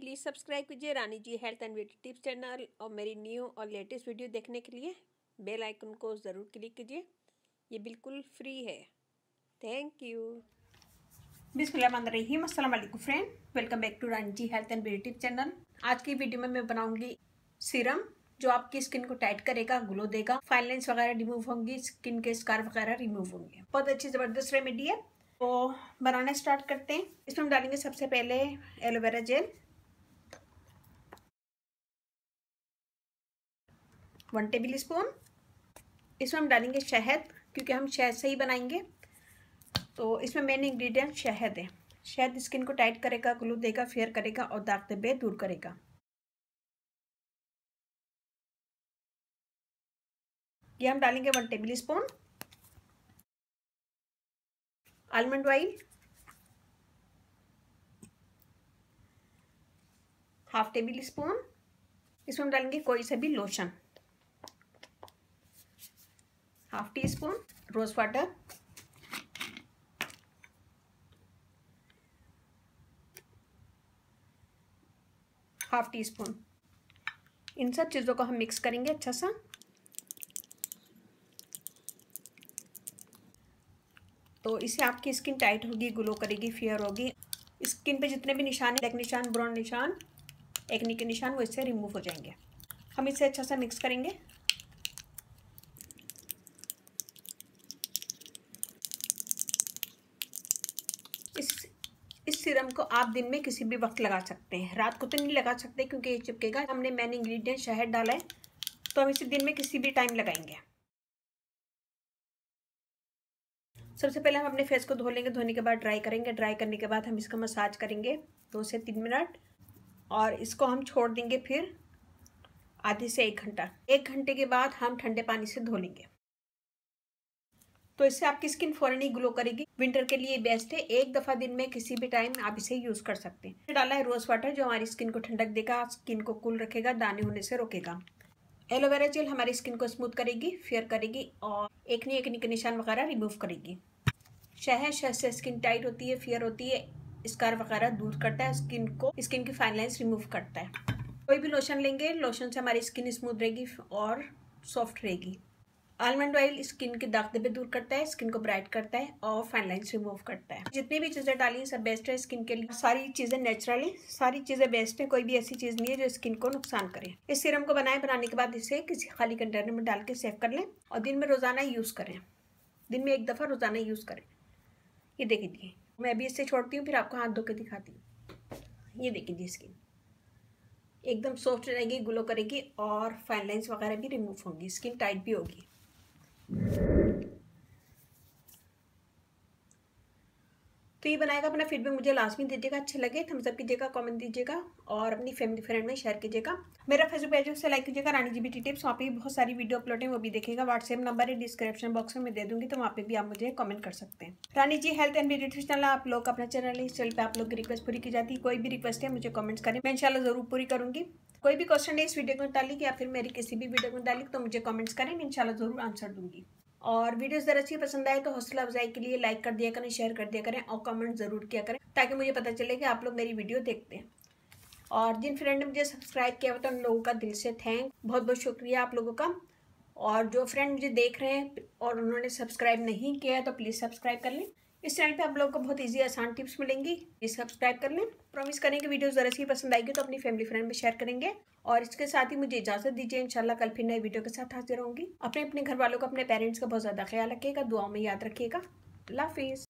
Please subscribe कीजिए Rani ji health and beauty tips channel और मेरी न्यू और लेटेस्ट वीडियो देखने के लिए बेल आइकन को ज़रूर क्लिक कीजिए। ये बिल्कुल फ्री है। Thank you. बिस्मिल्लाहिर्रहमानिर्रहीम। अस्सलाम वालेकुम friend, welcome back to Rani ji health and beauty tips channel. आज की वीडियो में मैं बनाऊंगी सीरम जो आपकी स्किन को टाइट करेगा, ग्लो देगा, फाइन लाइन्स वगैरह रिमूव होंगी, स्किन के स्कार वगैरह रिमूव होंगे। बहुत अच्छी ज़बरदस्त रेमेडी है। तो बनाना स्टार्ट करते हैं। इसमें हम डालेंगे सबसे पहले एलोवेरा जेल 1 टेबल स्पून। इसमें हम डालेंगे शहद, क्योंकि हम शहद से ही बनाएंगे। तो इसमें मेन इंग्रेडिएंट शहद है। शहद स्किन को टाइट करेगा, ग्लो देगा, फेयर करेगा और दाग धब्बे दूर करेगा। ये हम डालेंगे 1 tablespoon. Almond oil ½ tablespoon. इसमें हम डालेंगे कोई सा भी lotion, ½ teaspoon. Rose water, ½ teaspoon. इन सब चीज़ों को हम मिक्स करेंगे अच्छा सा। तो इससे आपकी स्किन टाइट होगी, ग्लो करेगी, फेयर होगी। स्किन पे जितने भी निशान, ब्लैक निशान, ब्राउन निशान, एक्ने के निशान, वो इससे रिमूव हो जाएंगे। हम इसे अच्छा सा मिक्स करेंगे। इस सीरम को आप दिन में किसी भी वक्त लगा सकते हैं। रात को तो नहीं लगा सकते क्योंकि ये चिपकेगा। हमने मेन इंग्रेडिएंट शहद डाला है, तो हम इसे दिन में किसी भी टाइम लगाएंगे। सबसे पहले हम अपने फेस को धो लेंगे। धोने के बाद ड्राई करेंगे। ड्राई करने के बाद हम इसका मसाज करेंगे 2 से 3 मिनट, और इसको हम छोड़ देंगे फिर आधे से 1 घंटा। 1 घंटे के बाद हम ठंडे पानी से धो लेंगे। तो इससे आपकी स्किन फौरन ही ग्लो करेगी। विंटर के लिए बेस्ट है। एक दफ़ा दिन में किसी भी टाइम आप इसे यूज़ कर सकते हैं। डाला है रोज़ वाटर जो हमारी स्किन को ठंडक देगा, स्किन को कूल रखेगा, दाने होने से रोकेगा। एलोवेरा जेल हमारी स्किन को स्मूथ करेगी, फेयर करेगी और एक्ने के निशान वगैरह रिमूव करेगी। शहद से स्किन टाइट होती है, फेयर होती है, स्कार वगैरह दूर करता है, स्किन की फाइन लाइन्स रिमूव करता है। कोई भी लोशन लेंगे, लोशन से हमारी स्किन स्मूथ रहेगी और सॉफ्ट रहेगी। आलमंड ऑयल स्किन के दाग धब्बे दूर करता है, स्किन को ब्राइट करता है और फाइन लाइन्स रिमूव करता है। जितनी भी चीज़ें डाली हैं सब बेस्ट है स्किन के लिए। सारी चीज़ें नेचुरल है, सारी चीज़ें बेस्ट है। कोई भी ऐसी चीज़ नहीं है जो स्किन को नुकसान करे। इस सीरम को बनाने के बाद इसे किसी खाली कंटेनर में डाल के सेव कर लें और दिन में रोज़ाना यूज़ करें। दिन में 1 दफ़ा रोज़ाना यूज़ करें। ये देखिए, मैं अभी इससे छोड़ती हूँ, फिर आपको हाथ धो के दिखाती हूँ। ये देखिए, स्किन एकदम सॉफ्ट रहेगी, ग्लो करेगी और फाइन लाइन्स वगैरह भी रिमूव होंगी, स्किन टाइट भी होगी। तो ये बनाएगा, अपना फीडबैक मुझे लास्ट में दीजिएगा। अच्छे लगे थम्स अप कीजिएगा, कमेंट दीजिएगा और अपनी फैमिली फ्रेंड में शेयर कीजिएगा। मेरा फेसबुक पेज से लाइक कीजिएगा, रानी जी ब्यूटी टिप्स। वहाँ पे भी बहुत सारी वीडियो अपलोड है, वो भी देखिएगा। व्हाट्सएप नंबर है डिस्क्रिप्शन बॉक्स में मैं दे दूँगी, तो वहाँ पे भी आप मुझे कमेंट कर सकते हैं। Rani ji health and beauty tips channel आप लोग अपना चैनल है, इस चैनल पर आप लोग की रिक्वेस्ट पूरी की जाती है। कोई भी रिक्वेस्ट है मुझे कमेंट्स करें, मैं इंशाल्लाह ज़रूर पूरी करूँगी। कोई भी क्वेश्चन है इस वीडियो में डाली या फिर मेरी किसी भी वीडियो में डाली तो मुझे कमेंट्स करें, मैं इंशाल्लाह ज़रूर आंसर दूँगी। और वीडियोस ज़रा अच्छी पसंद आए तो हौसला अफजाई के लिए लाइक कर दिया करें, शेयर कर दिया करें और कमेंट ज़रूर किया करें, ताकि मुझे पता चले कि आप लोग मेरी वीडियो देखते हैं। और जिन फ्रेंड ने मुझे सब्सक्राइब किया हुआ तो उन लोगों का दिल से बहुत बहुत शुक्रिया आप लोगों का। और जो फ्रेंड मुझे देख रहे हैं और उन्होंने सब्सक्राइब नहीं किया है तो प्लीज़ सब्सक्राइब कर लें। इस चैनल पे आप लोगों को बहुत इजी आसान टिप्स मिलेंगी, प्लीज़ सब्सक्राइब कर लें। प्रॉमिस करें कि वीडियो ज़रा सी पसंद आएगी तो अपनी फैमिली फ्रेंड में शेयर करेंगे। और इसके साथ ही मुझे इजाज़त दीजिए, इंशाल्लाह कल फिर नई वीडियो के साथ हाजिर रहूँगी। अपने घर वालों को, अपने पेरेंट्स का बहुत ज़्यादा ख्याल रखिएगा, दुआओं में याद रखिएगा। अल्लाह हाफिज़।